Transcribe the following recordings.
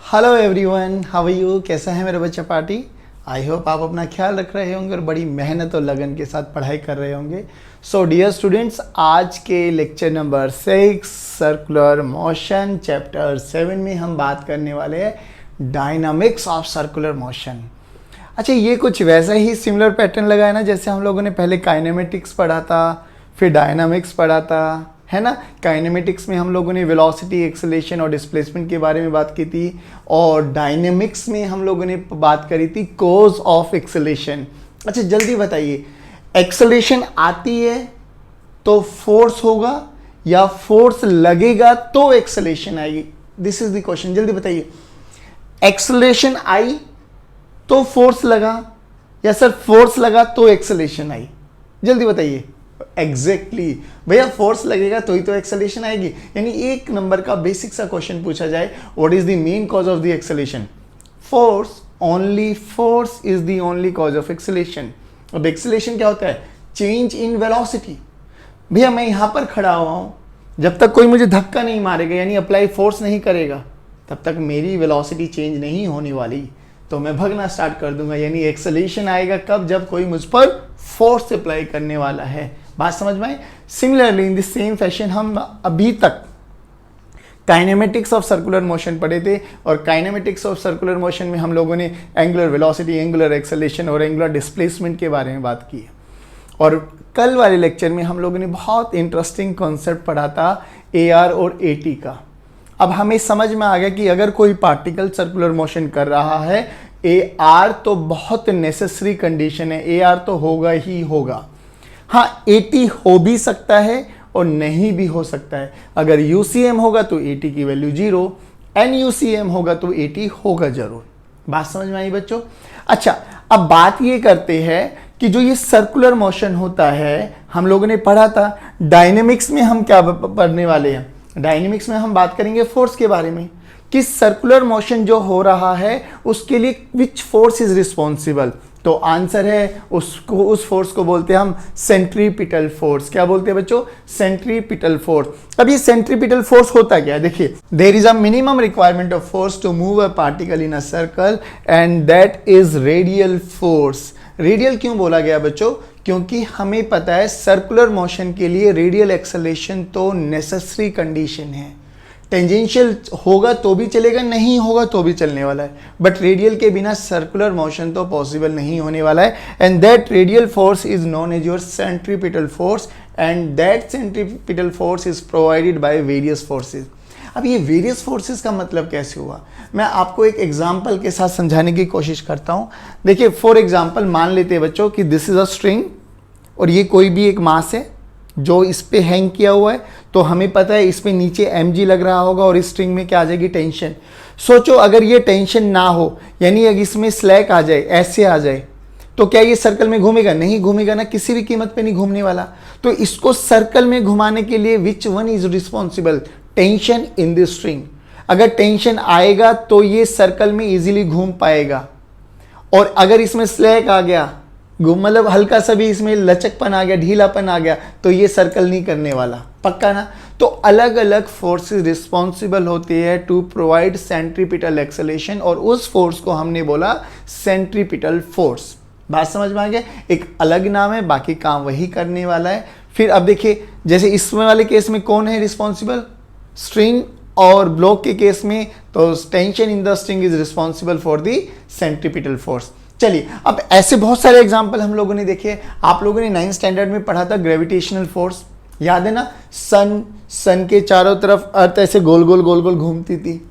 Hello everyone, how are you? कैसा है मेरा बच्चा पार्टी? आई होप आप अपना ख्याल रख रहे होंगे और बड़ी मेहनत और लगन के साथ पढ़ाई कर रहे होंगे। सो डियर स्टूडेंट्स, आज के lecture number 6 circular motion chapter 7 में हम बात करने वाले हैं डायनामिक्स ऑफ सर्कुलर मोशन। अच्छा, ये कुछ वैसा ही सिमिलर पैटर्न लगा है ना, जैसे हम लोगों ने पहले काइनेमेटिक्स पढ़ा था, फिर डायनामिक्स पढ़ा था, है ना। काइनेमेटिक्स में हम लोगों ने वेलोसिटी, एक्सेलेरेशन और डिस्प्लेसमेंट के बारे में बात की थी, और डायनेमिक्स में हम लोगों ने बात करी थी कॉज ऑफ एक्सेलेरेशन। अच्छा, जल्दी बताइए, एक्सेलेरेशन आती है तो फोर्स होगा या फोर्स लगेगा तो एक्सेलेरेशन आएगी? This is the question. जल्दी बताइए, एक्सेलेरेशन आई तो फोर्स लगा या सर फोर्स लगा तो एक्सेलेरेशन आई? जल्दी बताइए। एग्जैक्टली भैया, फोर्स लगेगा तो ही तो एक्सेलेरेशन आएगी। यानी एक नंबर का बेसिक सा क्वेश्चन पूछा जाए, what is the main cause of the acceleration? Force, only force is the only cause of acceleration. अब एक्सेलेरेशन क्या होता है? Change in velocity. भैया मैं यहां पर खड़ा हुआ हूं, जब तक कोई मुझे धक्का नहीं मारेगा यानी अप्लाई फोर्स नहीं करेगा, तब तक मेरी वेलोसिटी चेंज नहीं होने वाली, तो मैं भगना स्टार्ट कर दूंगा। यानी एक्सेलेरेशन आएगा कब? जब कोई मुझ पर फोर्स अप्लाई करने वाला है। बात समझ में आई? Similarly in the same fashion हम अभी तक काइनेमेटिक्स ऑफ सर्कुलर मोशन पढ़े थे, और काइनेमेटिक्स ऑफ सर्कुलर मोशन में हम लोगों ने एंगुलर वेलोसिटी, एंगुलर एक्सेलेरेशन और एंगुलर डिस्प्लेसमेंट के बारे में बात की है। और कल वाले लेक्चर में हम लोगों ने बहुत इंटरेस्टिंग कॉन्सेप्ट पढ़ा था AR और AT का। अब हमें समझ में आ गया कि अगर कोई पार्टिकल सर्कुलर मोशन कर रहा है, AR तो बहुत नेसेसरी कंडीशन है, AR तो होगा ही होगा। हाँ, AT हो भी सकता है और नहीं भी हो सकता है। अगर UCM होगा तो AT की वैल्यू 0, NUCM होगा तो AT होगा जरूर। बात समझ में आई बच्चों? अच्छा, अब बात ये करते हैं कि जो ये सर्कुलर मोशन होता है, हम लोगों ने पढ़ा था डायनेमिक्स में हम क्या पढ़ने वाले हैं? डायनेमिक्स में हम बात करेंगे फोर्स के बारे में, कि सर्कुलर मोशन जो हो रहा है उसके लिए विच फोर्स इज रिस्पॉन्सिबल। तो आंसर है उसको, उस फोर्स को बोलते हैं हम सेंट्रीपिटल फोर्स। क्या बोलते हैं बच्चों? Centripetal force. अब ये सेंट्रीपिटल फोर्स होता क्या है? देखिए, there is a minimum requirement of force to move a particle in a circle and that is radial force. Radial क्यों बोला गया बच्चों? क्योंकि हमें पता है सर्कुलर मोशन के लिए रेडियल एक्सेलेरेशन तो नेसेसरी कंडीशन है। टेंजेंशियल होगा तो भी चलेगा, नहीं होगा तो भी चलने वाला है, बट रेडियल के बिना सर्कुलर मोशन तो पॉसिबल नहीं होने वाला है। And that radial force is known as your centripetal force, and that centripetal force is provided by various forces. अब ये वेरियस फोर्सेस का मतलब कैसे हुआ? मैं आपको एक एग्जांपल के साथ समझाने की कोशिश करता हूं। देखिए, फॉर एग्जांपल मान लेते हैं बच्चों कि दिस इज अ स्ट्रिंग, और ये कोई भी एक मास है जो इस पे हैंग किया हुआ है, तो हमें पता है इस पे नीचे mg लग रहा होगा और इस स्ट्रिंग में क्या आ जाएगी? टेंशन। सोचो अगर ये टेंशन ना हो, यानी अगर इसमें स्लैक आ जाए, ऐसे आ जाए, तो क्या ये सर्कल में घूमेगा? नहीं घूमेगा ना, किसी भी कीमत पे नहीं घूमने वाला। तो इसको सर्कल में घुमाने के लिए which one is responsible? Tension in the string. अगर टेंशन आएगा तो ये सर्कल में इजीली घूम पाएगा, और अगर इसमें स्लैक आ गया, मतलब हल्का सा भी इसमें लचकपन आ गया, ढीलापन आ गया, तो ये सर्कल नहीं करने वाला। पक्का ना? तो अलग अलग फोर्सेस रिस्पॉन्सिबल होते हैं टू प्रोवाइड सेंट्रीपिटल एक्सेलेरेशन, और उस फोर्स को हमने बोला सेंट्रीपिटल फोर्स। बात समझ में आ गया? एक अलग नाम है, बाकी काम वही करने वाला है। फिर अब देखिए, जैसे इसमें वाले केस में कौन है रिस्पॉन्सिबल? स्ट्रिंग, और ब्लॉक के केस में तो tension in the string is responsible for the centripetal force. चलिए, अब ऐसे बहुत सारे एग्जांपल हम लोगों ने देखे। आप लोगों ने 9th स्टैंडर्ड में पढ़ा था ग्रेविटेशनल फोर्स, याद है ना? सन के चारों तरफ अर्थ ऐसे गोल गोल गोल गोल घूमती थी।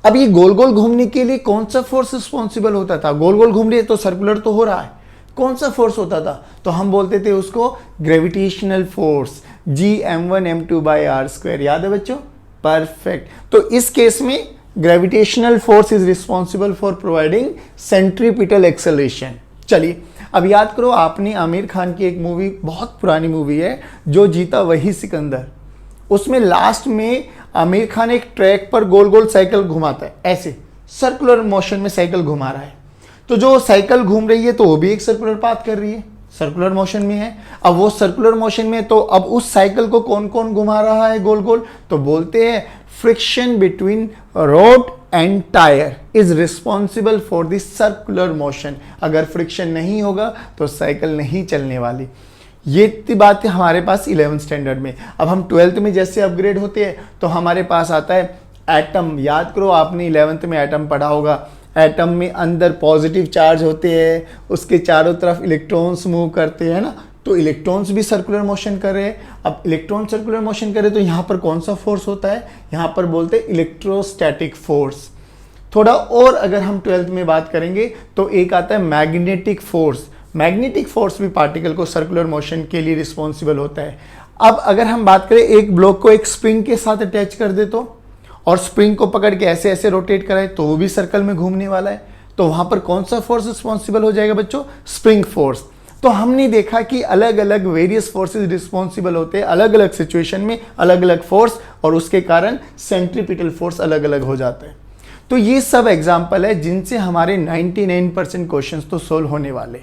अब ये गोल गोल घूमने के लिए कौन सा फोर्स रिस्पॉन्सिबल होता था? गोल गोल घूम रही है तो सर्कुलर तो हो रहा है, कौन सा फोर्स होता था? तो हम बोलते थे उसको ग्रेविटेशनल फोर्स, Gm1m2/r²। याद है बच्चों? परफेक्ट। तो इस केस में gravitational force is responsible for providing centripetal acceleration. चलिए, अब याद करो, आपने आमिर खान की एक मूवी, बहुत पुरानी मूवी है, जो जीता वही सिकंदर, उसमें लास्ट में आमिर खान एक ट्रैक पर गोल गोल साइकिल घुमाता है, ऐसे सर्कुलर मोशन में साइकिल घुमा रहा है। तो जो साइकिल घूम रही है तो वो भी एक सर्कुलर पाथ कर रही है, सर्कुलर मोशन में है। अब वो सर्कुलर मोशन में, तो अब उस साइकिल को कौन कौन घुमा रहा है गोल गोल? तो बोलते हैं friction between road and tyre is responsible for the circular motion. अगर फ्रिक्शन नहीं होगा तो साइकिल नहीं चलने वाली। ये इतनी बात है हमारे पास 11th स्टैंडर्ड में। अब हम 12th में जैसे अपग्रेड होते हैं तो हमारे पास आता है एटम। याद करो, आपने 11th में एटम पढ़ा होगा। एटम में अंदर पॉजिटिव चार्ज होते हैं, उसके चारों तरफ इलेक्ट्रॉन्स मूव करते हैं ना, तो इलेक्ट्रॉन्स भी सर्कुलर मोशन कर रहे हैं। अब इलेक्ट्रॉन सर्कुलर मोशन करे तो यहाँ पर कौन सा फोर्स होता है? यहाँ पर बोलते हैं इलेक्ट्रोस्टैटिक फोर्स। थोड़ा और अगर हम 12th में बात करेंगे तो एक आता है मैग्नेटिक फोर्स। मैग्नेटिक फोर्स भी पार्टिकल को सर्कुलर मोशन के लिए रिस्पॉन्सिबल होता है। अब अगर हम बात करें एक ब्लॉक को एक स्प्रिंग के साथ अटैच कर दे तो, और स्प्रिंग को पकड़ के ऐसे ऐसे रोटेट कराए तो वो भी सर्कल में घूमने वाला है, तो वहां पर कौन सा फोर्स रिस्पॉन्सिबल हो जाएगा बच्चों? Spring force. तो हमने देखा कि अलग अलग वेरियस फोर्सेस रिस्पॉन्सिबल होते हैं अलग अलग सिचुएशन में, अलग अलग फोर्स, और उसके कारण सेंट्रीपिटल फोर्स अलग अलग हो जाता है। तो ये सब एग्जाम्पल है जिनसे हमारे 99% क्वेश्चन तो सोल्व होने वाले।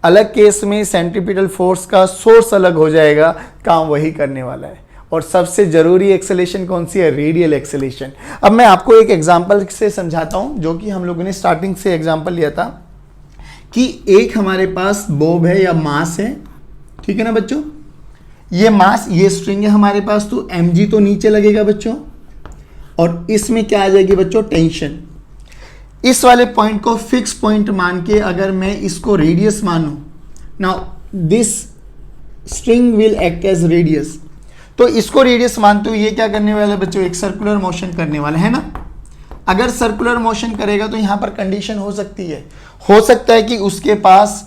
अलग केस में सेंट्रीपिटल फोर्स का सोर्स अलग हो जाएगा, काम वही करने वाला है। और सबसे जरूरी एक्सेलेरेशन कौन सी है? Radial acceleration. अब मैं आपको एक एग्जांपल से समझाता हूं, जो कि हम लोगों ने स्टार्टिंग से एग्जांपल लिया था कि एक हमारे पास बॉब है या मास है, ठीक है ना बच्चों। ये मास, ये स्ट्रिंग है हमारे पास, तो mg तो नीचे लगेगा बच्चों, और इसमें क्या आ जाएगी बच्चों? टेंशन। इस वाले पॉइंट को फिक्स पॉइंट मान के अगर मैं इसको रेडियस मानूं, now this string will act as radius, तो इसको रेडियस मानते हुए ये क्या करने वाला है बच्चों? एक सर्कुलर मोशन करने वाला है ना। अगर सर्कुलर मोशन करेगा तो यहां पर कंडीशन हो सकती है, हो सकता है कि उसके पास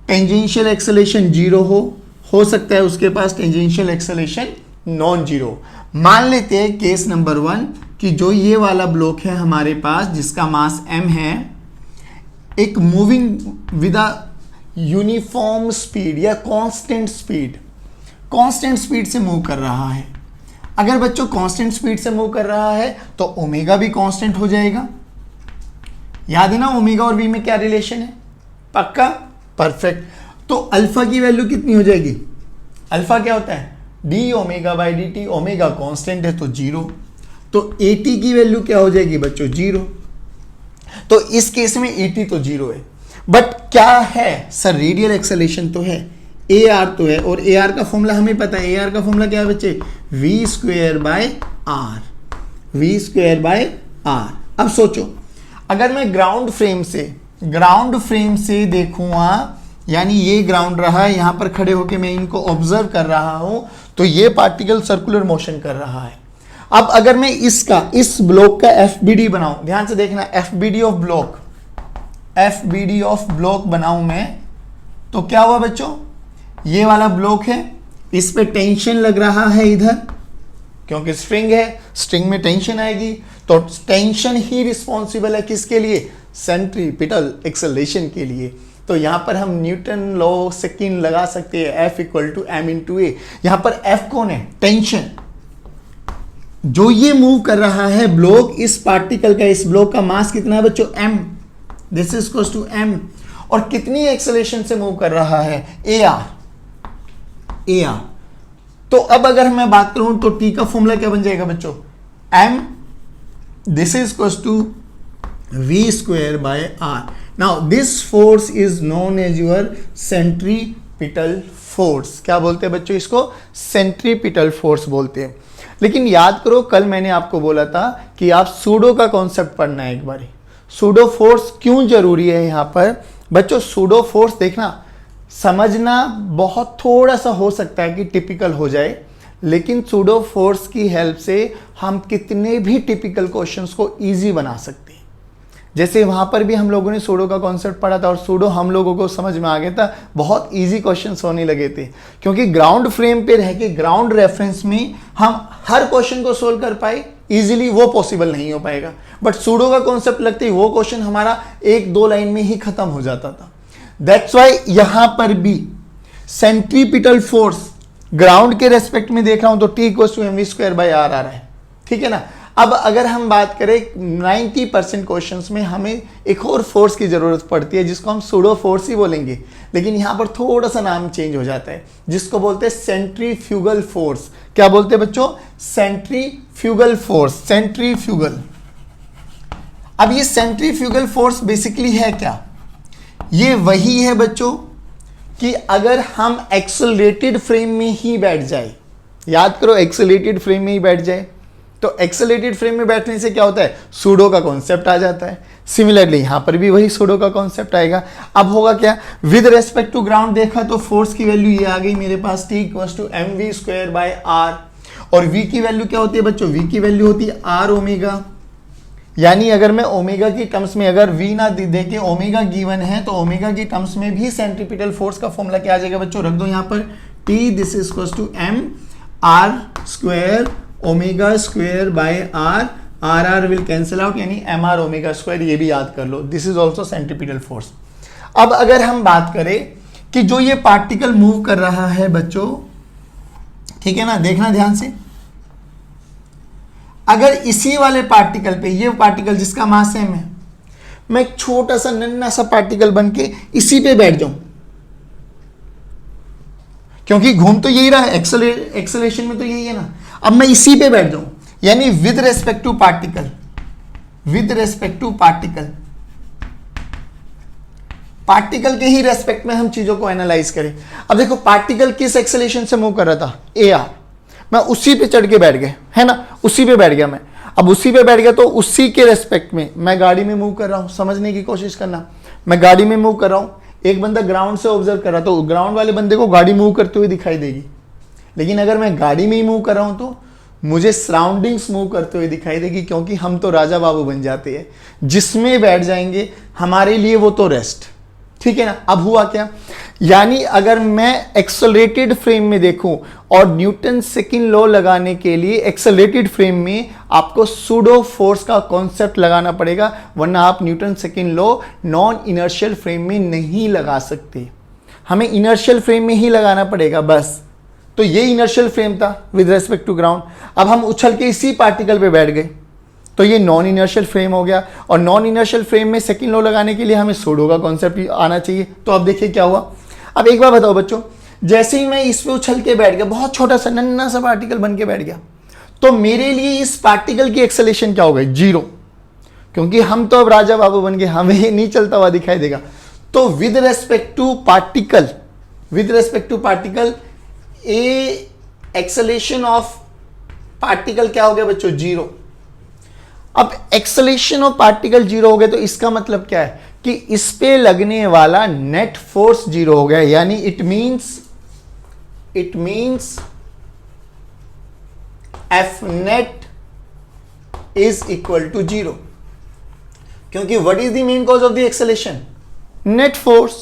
टेंजेंशियल एक्सेलेरेशन 0 हो सकता है उसके पास टेंजेंशियल एक्सेलेरेशन नॉन जीरो। मान लेते हैं केस नंबर 1 कि जो ये वाला ब्लॉक है हमारे पास जिसका मास m है, एक moving with a uniform speed या कांस्टेंट स्पीड से मूव कर रहा है। अगर बच्चों कांस्टेंट स्पीड से मूव कर रहा है तो ओमेगा भी कांस्टेंट हो जाएगा। याद है ना ओमेगा और v में क्या रिलेशन है? पक्का? परफेक्ट। तो अल्फा की वैल्यू कितनी हो जाएगी? अल्फा क्या होता है? D omega by D T. Omega constant है तो 0, तो AT की वैल्यू क्या हो जाएगी बच्चों? 0। तो इस केस में AT तो 0 है, बट क्या है सर? रेडियल एक्सेलेरेशन तो है, AR तो है, और AR का फॉर्मूला हमें पता है। AR का फॉर्मूला क्या है बच्चे? v² r। अब सोचो, अगर मैं ग्राउंड फ्रेम से देखूंगा, यानी ये ग्राउंड रहा है, यहां पर खड़े होकर मैं इनको ऑब्जर्व कर रहा हूं, तो ये पार्टिकल सर्कुलर मोशन कर रहा है। अब अगर मैं इस ब्लॉक का FBD बनाऊं, ध्यान से देखना, FBD ऑफ ब्लॉक बनाऊं मैं, तो क्या हुआ बच्चों? ये वाला ब्लॉक है, इस पे टेंशन लग रहा है इधर, क्योंकि स्ट्रिंग है, स्ट्रिंग में टेंशन आएगी, तो टेंशन ही रिस्पॉन्सिबल है किसके लिए? सेंट्रीपिटल एक्सेलरेशन के लिए। तो यहां पर हम न्यूटन लॉ सेकंड लगा सकते हैं, F = m/a। यहां पर F कौन है? टेंशन। जो ये मूव कर रहा है ब्लॉक, इस पार्टिकल का, इस ब्लॉक का मास कितना है बच्चों? m। This is equals to m। और कितनी एक्सेलरेशन से मूव कर रहा है? AR। तो अब अगर मैं बात करूं तो T का फॉर्मूला क्या बन जाएगा बच्चों? m, this is equals to v² r। Now this force is known as your centripetal force. क्या बोलते हैं बच्चों इसको? सेंट्रीपिटल फोर्स बोलते हैं। लेकिन याद करो, कल मैंने आपको बोला था कि आप सूडो का कॉन्सेप्ट पढ़ना है एक बारी। सूडो फोर्स क्यों जरूरी है यहां पर बच्चों? सूडो फोर्स देखना, समझना बहुत थोड़ा सा हो सकता है कि टिपिकल हो जाए, लेकिन सूडो फोर्स की हेल्प से हम कितने भी टिपिकल क्वेश्चंस को इजी बना सकते हैं। जैसे वहां पर भी हम लोगों ने सूडो का कॉन्सेप्ट पढ़ा था और सूडो हम लोगों को समझ में आ गया था, बहुत इजी क्वेश्चंस होने लगे थे, क्योंकि ग्राउंड फ्रेम पे रह के ग्राउंड रेफरेंस में हम हर क्वेश्चन को सोल्व कर पाए इजीली, वो पॉसिबल नहीं हो पाएगा। बट सूडो का कॉन्सेप्ट लगते ही वो क्वेश्चन हमारा 1-2 लाइन में ही खत्म हो जाता था। दैट्स वाई यहां पर भी सेंट्रीपिटल फोर्स ग्राउंड के रेस्पेक्ट में देख रहा हूं तो T = mv² r आ रहा है, ठीक है ना। अब अगर हम बात करें 90% क्वेश्चंस में हमें एक और फोर्स की जरूरत पड़ती है जिसको हम सूडो फोर्स ही बोलेंगे, लेकिन यहां पर थोड़ा सा नाम चेंज हो जाता है, जिसको बोलते हैं सेंट्रीफ्यूगल फोर्स। क्या बोलते हैं बच्चों? Centrifugal force, centrifugal. अब ये सेंट्रीफ्यूगल फोर्स बेसिकली है क्या? ये वही है बच्चों कि अगर हम एक्सेलरेटेड फ्रेम में ही बैठ जाए, याद करो एक्सेलरेटेड फ्रेम में ही बैठ जाए, तो एक्सेलरेटेड फ्रेम में बैठने से क्या होता है? सूडो का कॉन्सेप्ट आ जाता है। सिमिलरली यहां पर भी वही सूडो का कॉन्सेप्ट आएगा। अब होगा क्या? विद रेस्पेक्ट टू ग्राउंड देखा तो फोर्स की वैल्यू ये आ गई मेरे पास, T इक्वल्स टू mv²/r। और v की वैल्यू क्या होती है बच्चों? v की वैल्यू होती है r ओमेगा। यानी अगर मैं ओमेगा की टर्म्स में अगर v ना दे के ओमेगा गिवन है तो ओमेगा की टर्म्स में भी सेंट्रीपिटल फोर्स का फॉर्मूला क्या आ जाएगा बच्चों? रख दो यहां पर, T this is equals to mr² omega r will cancel out, यानी mr ओमेगा²। ये भी याद कर लो, this is also centripetal force. अब अगर हम बात करें कि जो ये पार्टिकल मूव कर रहा है बच्चों, ठीक है ना, देखना ध्यान से, अगर इसी वाले पार्टिकल पे, ये पार्टिकल जिसका मास m है, मैं एक छोटा सा नन्ना सा पार्टिकल बन के इसी पे बैठ जाऊं, क्योंकि घूम तो यही रहा है, एक्सेलेरेशन में तो यही है ना। अब मैं इसी पे बैठ जाऊं, यानी with respect to particle, with respect to particle, particle के ही रेस्पेक्ट में हम चीजों को एनालाइज करें। अब देखो पार्टिकल किस एक्सेलेरेशन से मूव कर रहा था? AR। मैं उसी पे चढ़ के बैठ गया, है ना, उसी पे बैठ गया मैं। अब उसी पे बैठ गया तो उसी के रेस्पेक्ट में मैं गाड़ी में मूव कर रहा हूं। समझने की कोशिश करना, मैं गाड़ी में मूव कर रहा हूं, एक बंदा ग्राउंड से ऑब्जर्व कर रहा तो ग्राउंड वाले बंदे को गाड़ी मूव करते हुए दिखाई देगी। लेकिन अगर मैं गाड़ी में ही मूव कर रहा हूं तो मुझे सराउंडिंग्स मूव करते हुए दिखाई देगी, क्योंकि हम तो राजा बाबू बन जाते हैं, जिसमें बैठ जाएंगे हमारे लिए वो तो रेस्ट, ठीक है ना। अब हुआ क्या? यानी अगर मैं एक्सेलरेटेड फ्रेम में देखूं और न्यूटन सेकंड लॉ लगाने के लिए एक्सेलरेटेड फ्रेम में आपको सूडो फोर्स का कॉन्सेप्ट लगाना पड़ेगा, वरना आप Newton second law non inertial frame में नहीं लगा सकते। हमें इनर्शियल फ्रेम में ही लगाना पड़ेगा बस। तो ये इनर्शियल फ्रेम था विद रेस्पेक्ट टू ग्राउंड। अब हम उछल के इसी पार्टिकल पे बैठ गए तो ये नॉन इनर्शियल फ्रेम हो गया, और नॉन इनर्शियल फ्रेम में सेकंड लॉ लगाने के लिए हमें सूडो का कॉन्सेप्ट आना चाहिए। तो अब देखिए क्या हुआ। अब एक बार बताओ बच्चों, जैसे ही मैं इस पे उछल के बैठ गया, बहुत छोटा सा नन्ना सा पार्टिकल बन के बैठ गया, तो मेरे लिए इस पार्टिकल की एक्सेलेरेशन क्या हो गई? 0, क्योंकि हम तो अब राजा बाबू बन गए, हमें ये नहीं चलता हुआ दिखाई देगा। तो with respect to particle, with respect to particle a acceleration of particle क्या हो गया बच्चों? 0। अब एक्सेलेरेशन ऑफ पार्टिकल 0 हो गया तो इसका मतलब क्या है कि इस पे लगने वाला नेट फोर्स 0 हो गया। यानी it means F net is equal to 0, क्योंकि what is the main cause of the acceleration? Net force.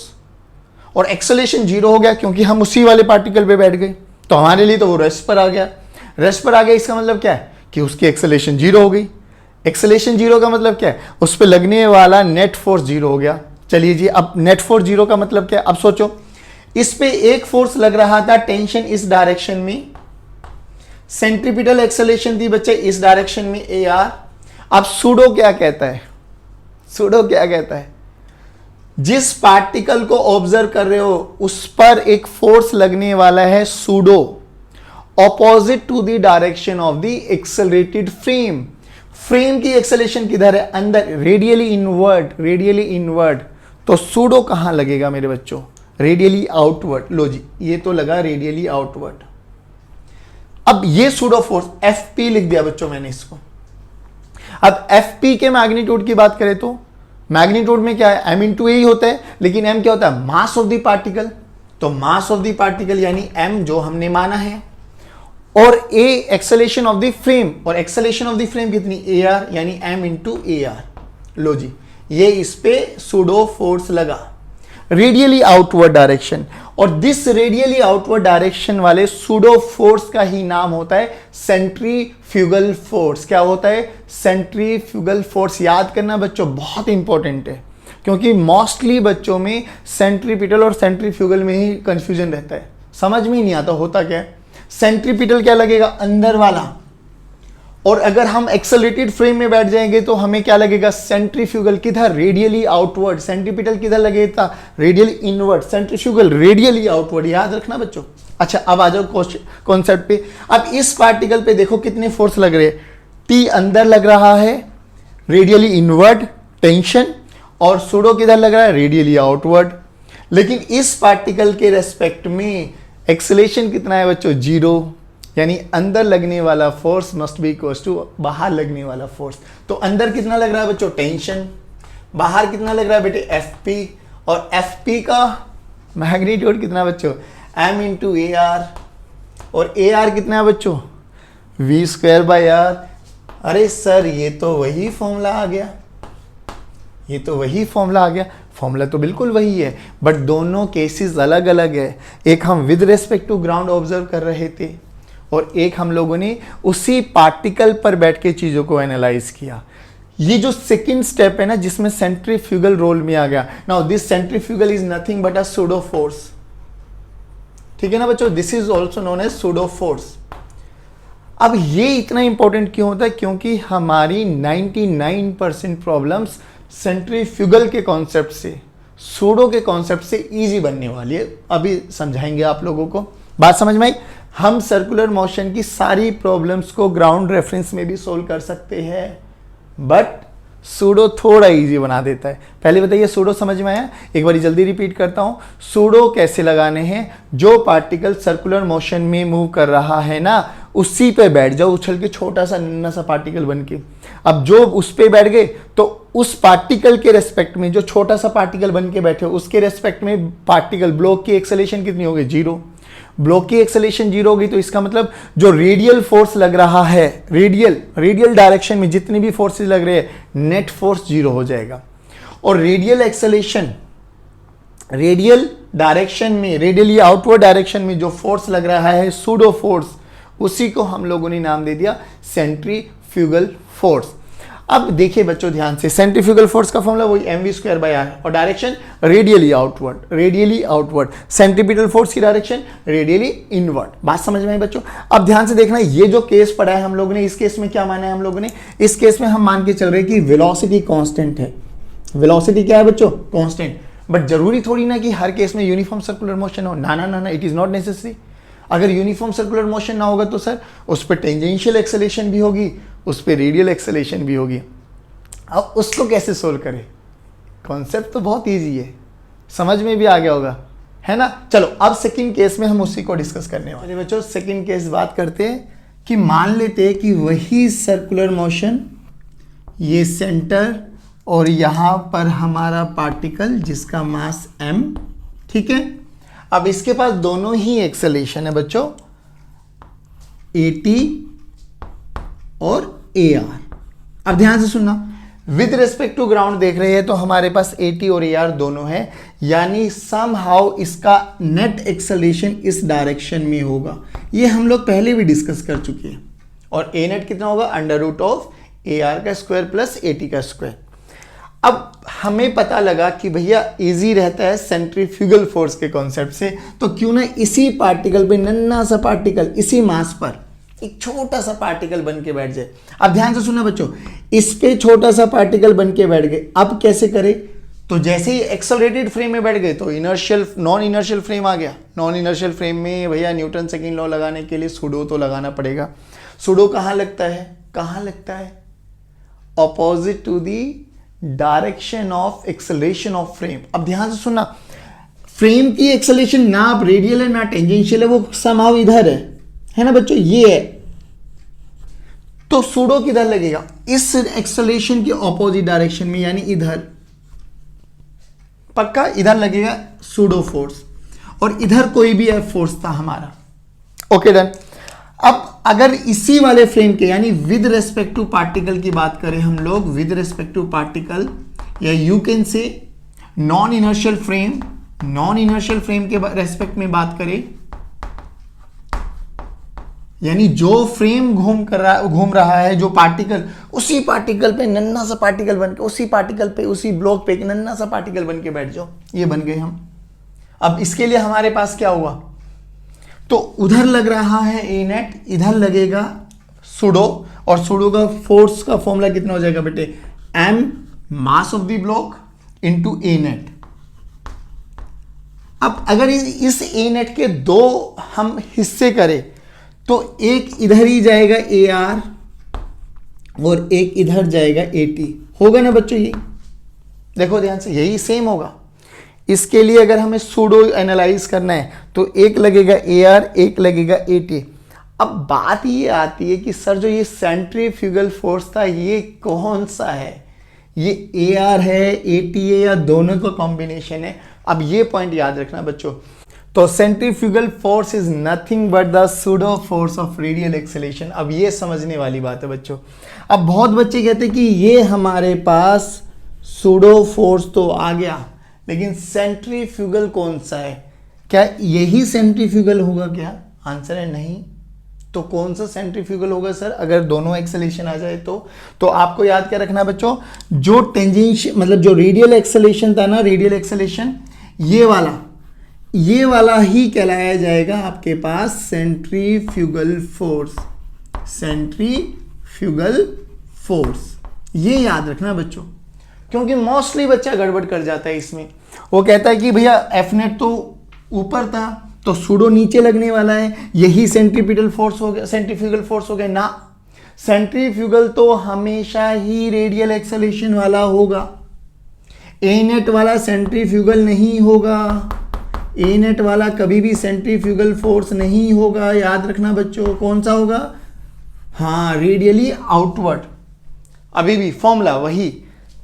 और एक्सेलेरेशन 0 हो गया क्योंकि हम उसी वाले पार्टिकल पे बैठ गए, तो हमारे लिए तो वो रेस्ट पर आ गया। रेस्ट पर आ गया इसका मतलब क्या है कि उसकी एक्सेलेरेशन 0 हो गई। एक्सेलेरेशन 0 का मतलब क्या है? उस पर लगने वाला नेट फोर्स 0 हो गया। चलिए जी, अब नेट फोर्स 0 का मतलब क्या है? अब सोचो, इस पे एक फोर्स लग रहा था, टेंशन इस डायरेक्शन में, सेंट्रीपिटल एक्सेलेरेशन थी बच्चे इस डायरेक्शन में AR। अब सूडो क्या कहता है? सूडो क्या कहता है? जिस पार्टिकल को ऑब्जर्व कर रहे हो उस पर एक फोर्स लगने वाला है pseudo, opposite to the direction of the accelerated frame. Frame की एक्सेलेरेशन किधर है? अंदर, रेडियली इनवर्ड, रेडियली इनवर्ड। तो सूडो कहां लगेगा मेरे बच्चों? Radially outward. लो जी, ये तो लगा रेडियली आउटवर्ड। अब ये सूडो फोर्स FP लिख दिया बच्चों मैंने इसको। अब FP के मैग्नीट्यूड की बात करें तो मैग्नीट्यूड में क्या है? M इंटू ए ही होता है, लेकिन M क्या होता है? Mass of the particle. तो मास ऑफ द पार्टिकल यानी M जो हमने माना है, और A acceleration of the frame, और एक्सेलेरेशन ऑफ द फ्रेम कितनी? AR, यानी M इंटू AR। लो जी, ये इस पे सूडो फोर्स लगा, रेडियली आउटवर्ड डायरेक्शन। और दिस रेडियली आउटवर्ड डायरेक्शन वाले सूडो फोर्स का ही नाम होता है सेंट्रीफ्यूगल फोर्स। क्या होता है? Centrifugal force. याद करना बच्चों, बहुत इंपॉर्टेंट है, क्योंकि मोस्टली बच्चों में सेंट्रीपिटल और सेंट्रीफ्यूगल में ही कंफ्यूजन रहता है, समझ में ही नहीं आता होता क्या है। सेंट्रीपिटल क्या लगेगा? अंदर वाला, और अगर हम एक्सेलरेटेड फ्रेम में बैठ जाएंगे तो हमें क्या लगेगा, सेंट्रीफ्यूगल किधर, रेडियली आउटवर्ड, सेंट्रीपिटल किधर लगेगा, radially inward, centrifugal radially outward, याद रखना बच्चों। अच्छा अब आ जाओ कॉन्सेप्ट पे। अब इस पार्टिकल पे देखो कितने फोर्स लग रहे हैं, टी अंदर लग रहा है रेडियली इनवर्ड टेंशन, और सूडो किधर लग रहा है, रेडियली आउटवर्ड। लेकिन इस पार्टिकल के रेस्पेक्ट में एक्सेलेरेशन कितना है बच्चों, 0, यानी अंदर लगने वाला force must be equal to बाहर लगने वाला फोर्स। तो अंदर कितना लग रहा है बच्चों, टेंशन, बाहर कितना लग रहा है बेटे, एफपी, और एफपी का मैग्नीट्यूड कितना बच्चों, m इंटू ए आर, और ए आर कितना है बच्चों, v स्क्वायर बाई आर। अरे सर ये तो वही फॉर्मूला आ गया, ये तो वही फॉर्मूला आ गया। फॉर्मूला तो बिल्कुल वही है, बट दोनों केसेस अलग अलग है। एक हम with respect to ground observe कर रहे थे, और एक हम लोगों ने उसी पार्टिकल पर बैठ के चीजों को एनालाइज किया। ये जो सेकंड स्टेप है ना, जिसमें सेंट्रीफ्यूगल रोल में आ गया। Now this centrifugal is nothing but a pseudo force, ठीक है ना बच्चों, this is also known as pseudo force. अब ये इतना इंपॉर्टेंट क्यों होता है, क्योंकि हमारी 99% प्रॉब्लम्स सेंट्रीफ्यूगल के कॉन्सेप्ट से, सूडो के कॉन्सेप्ट से इजी बनने वाली है। अभी समझाएंगे आप लोगों को, बात समझ में आई। हम सर्कुलर मोशन की सारी प्रॉब्लम्स को ग्राउंड रेफरेंस में भी सोल्व कर सकते हैं, बट सूडो थोड़ा इजी बना देता है। पहले बताइए सूडो समझ में आया, एक बार जल्दी रिपीट करता हूं। सूडो कैसे लगाने हैं, जो पार्टिकल सर्कुलर मोशन में मूव कर रहा है ना, उसी पे बैठ जाओ उछल के, छोटा सा नन्ना सा पार्टिकल बन के। अब जो उस पे बैठ गए तो उस पार्टिकल के रेस्पेक्ट में, जो छोटा सा पार्टिकल बन के बैठे हो उसके रेस्पेक्ट में पार्टिकल ब्लॉक की एक्सेलेरेशन कितनी होगी, 0। ब्लॉक की एक्सेलेरेशन 0 होगी तो इसका मतलब जो रेडियल फोर्स लग रहा है, रेडियल डायरेक्शन में जितनी भी फोर्सेस लग रहे हैं, नेट फोर्स 0 हो जाएगा। और रेडियल एक्सेलेरेशन, रेडियल डायरेक्शन में, रेडियली आउटवर्ड डायरेक्शन में जो फोर्स लग रहा है, सूडो फोर्स, उसी को हम लोगों ने नाम दे दिया सेंट्रीफ्यूगल फोर्स। अब देखिए बच्चों ध्यान से, सेंट्रीफ्यूगल फोर्स का फॉर्मूला वही mv स्क्वायर बाई आर, और direction radially outward, centripetal force की डायरेक्शन रेडियली इनवर्ड। बात समझ में आई बच्चों। अब ध्यान से देखना, ये जो केस पढ़ा है हम लोगों ने, इस केस में क्या माना है हम लोगों ने, इस केस में हम मान के चल रहे हैं कि वेलोसिटी कांस्टेंट है। वेलोसिटी क्या है बच्चों, कांस्टेंट। बट जरूरी थोड़ी ना कि हर केस में यूनिफॉर्म सर्कुलर मोशन हो, ना ना ना ना, इट इज नॉट नेसेसरी। अगर यूनिफॉर्म सर्कुलर मोशन ना होगा तो सर उस पर टेंजेंशियल एक्सेलेरेशन भी होगी, उस पर रेडियल एक्सेलेरेशन भी होगी। अब उसको कैसे सोल्व करें, कॉन्सेप्ट तो बहुत इजी है, समझ में भी आ गया होगा, है ना। चलो अब सेकंड केस में हम उसी को डिस्कस करने वाले बच्चों। सेकंड केस बात करते हैं कि मान लेते हैं कि वही सर्कुलर मोशन, ये सेंटर और यहां पर हमारा पार्टिकल जिसका मास m, ठीक है। अब इसके पास दोनों ही एक्सेलेरेशन है बच्चों, at और ar। अब ध्यान से सुनना, विद रिस्पेक्ट टू ग्राउंड देख रहे हैं तो हमारे पास at और ar दोनों है, यानी समहाउ इसका नेट एक्सेलेरेशन इस डायरेक्शन में होगा। ये हम लोग पहले भी डिस्कस कर चुके हैं। और a नेट कितना होगा, अंडर रूट ऑफ ar का स्क्वायर प्लस at का स्क्वायर। अब हमें पता लगा कि भैया इजी रहता है सेंट्रीफ्यूगल फोर्स के कॉन्सेप्ट से, तो क्यों ना इसी पार्टिकल पे, नन्ना सा पार्टिकल, इसी मास पर एक छोटा सा पार्टिकल बन के बैठ जाए। अब ध्यान से सुनना बच्चों, इस पे छोटा सा पार्टिकल बन के बैठ गए। अब कैसे करें, तो जैसे ही एक्सेलरेटेड फ्रेम में बैठ गए तो नॉन इनर्शियल फ्रेम आ गया। नॉन इनर्शियल फ्रेम में भैया न्यूटन सेकंड लॉ लगाने के लिए सूडो तो लगाना पड़ेगा। सूडो कहाँ लगता है, opposite to the direction of acceleration of frame. अब ध्यान से सुनना, फ्रेम की एक्सेलरेशन ना अब रेडियल है ना टेंजेंशियल है, वो समहाउ इधर है ना बच्चों, ये है। तो सूडो किधर लगेगा, इस एक्सेलरेशन के ऑपोजिट डायरेक्शन में, यानी इधर, पक्का इधर लगेगा सूडो फोर्स, और इधर कोई भी एफ फोर्स था हमारा। Okay done. अब अगर इसी वाले फ्रेम के, यानी विद रेस्पेक्ट टू पार्टिकल की बात करें हम लोग, विद रेस्पेक्ट टू पार्टिकल, या you can say non inertial frame के रेस्पेक्ट में बात करें, यानी जो फ्रेम घूम रहा है, जो पार्टिकल, उसी पार्टिकल पे नन्ना सा पार्टिकल बन के, उसी पार्टिकल पे, उसी ब्लॉक पे नन्ना सा पार्टिकल बन के बैठ जाओ, ये बन गए हम। अब इसके लिए हमारे पास क्या हुआ, तो उधर लग रहा है ए नेट, इधर लगेगा सूडो, और सूडो का फोर्स का फॉर्मूला कितना हो जाएगा बेटे, m mass of the block into A net. अब अगर इस ए नेट के दो हम हिस्से करें तो एक इधर ही जाएगा ए आर और एक इधर जाएगा ए टी, होगा ना बच्चों? ये देखो ध्यान से, यही सेम होगा। इसके लिए अगर हमें सूडो एनालाइज करना है तो एक लगेगा ए आर, एक लगेगा ए टी। अब बात ये आती है कि सर जो ये सेंट्रीफ्यूगल फोर्स था ये कौन सा है, ये ए आर है, ए टी है, या दोनों का कॉम्बिनेशन है? अब ये पॉइंट याद रखना बच्चों। तो centrifugal force is nothing but the pseudo force of radial acceleration. अब ये समझने वाली बात है बच्चों। अब बहुत बच्चे कहते हैं कि ये हमारे पास सूडो फोर्स तो आ गया, लेकिन सेंट्रीफ्यूगल कौन सा है? क्या यही सेंट्रीफ्यूगल होगा क्या? आंसर है नहीं। तो कौन सा सेंट्रीफ्यूगल होगा सर अगर दोनों एक्सेलेरेशन आ जाए तो आपको याद क्या रखना बच्चों, जो टेंजेंशियल मतलब जो रेडियल एक्सेलेरेशन था ना, रेडियल एक्सेलेरेशन ये वाला ही कहलाया जाएगा आपके पास सेंट्रीफ्यूगल फोर्स। सेंट्रीफ्यूगल फोर्स ये याद रखना बच्चों, क्योंकि मोस्टली बच्चा गड़बड़ कर जाता है इसमें। वो कहता है कि भैया एफ नेट तो ऊपर था तो सूडो नीचे लगने वाला है, यही सेंट्रीपिटल फोर्स हो गया, सेंट्रीफ्यूगल फोर्स हो गया ना। सेंट्रीफ्यूगल तो हमेशा ही रेडियल एक्सेलेरेशन वाला होगा, ए नेट वाला सेंट्रीफ्यूगल नहीं होगा। ए नेट वाला कभी भी सेंट्रीफ्यूगल फोर्स नहीं होगा, याद रखना बच्चों। कौन सा होगा? हाँ, रेडियली आउटवर्ड। अभी भी फॉर्मूला वही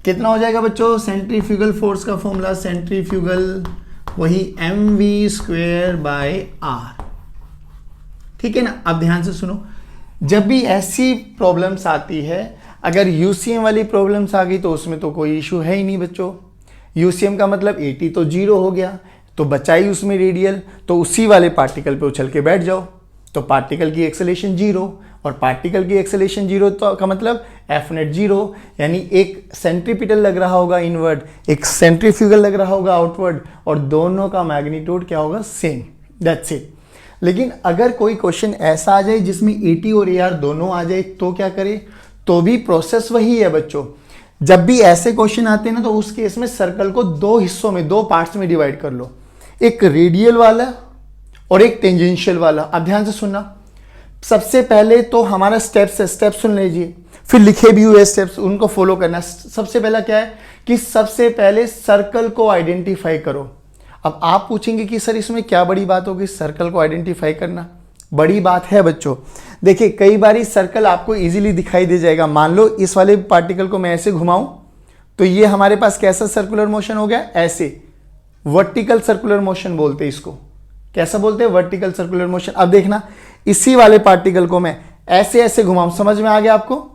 कितना हो जाएगा बच्चों, सेंट्रीफ्यूगल फोर्स का फॉर्मूला सेंट्रीफ्यूगल वही mv² बाय r। ठीक है ना? अब ध्यान से सुनो, जब भी ऐसी प्रॉब्लम्स आती है, अगर यूसीएम वाली प्रॉब्लम्स आ गई तो उसमें तो कोई इशू है ही नहीं बच्चों। यूसीएम का मतलब 80 तो 0 हो गया, तो बचा ही उसमें रेडियल, तो उसी वाले पार्टिकल पे उछल के बैठ जाओ, तो पार्टिकल की एक्सेलेरेशन 0, और पार्टिकल की एक्सेलेरेशन 0 तो का मतलब एफ नेट 0, यानी एक सेंट्रीपिटल लग रहा होगा इनवर्ड, एक सेंट्रीफ्यूगल लग रहा होगा आउटवर्ड, और दोनों का मैग्नीट्यूड क्या होगा, सेम। That's it. लेकिन अगर कोई क्वेश्चन ऐसा आ जाए जिसमें एटी और एआर दोनों आ जाए तो क्या करें? तो भी प्रोसेस वही है बच्चों। जब भी ऐसे क्वेश्चन आते हैं ना तो उस केस में सर्कल को दो हिस्सों में, दो पार्ट्स में डिवाइड कर लो, एक रेडियल वाला और एक टेंजेंशियल वाला। अब ध्यान से सुनना, सबसे पहले तो हमारा स्टेप्स है, स्टेप्स सुन लीजिए, फिर लिखे भी हुए स्टेप्स उनको फॉलो करना। सबसे पहला क्या है कि सबसे पहले सर्कल को आइडेंटिफाई करो। अब आप पूछेंगे कि सर इसमें क्या बड़ी बात होगी सर्कल को आइडेंटिफाई करना? बड़ी बात है बच्चों। देखिए कई बार सर्कल आपको इजीली दिखाई दे जाएगा। मान लो इस वाले पार्टिकल को मैं ऐसे घुमाऊं तो ये हमारे पास कैसा सर्कुलर मोशन हो गया, ऐसे वर्टिकल सर्कुलर मोशन बोलते हैं इसको। कैसा बोलते हैं? Vertical circular motion. अब देखना, इसी वाले पार्टिकल को मैं ऐसे ऐसे घुमाऊं, समझ में आ गया आपको?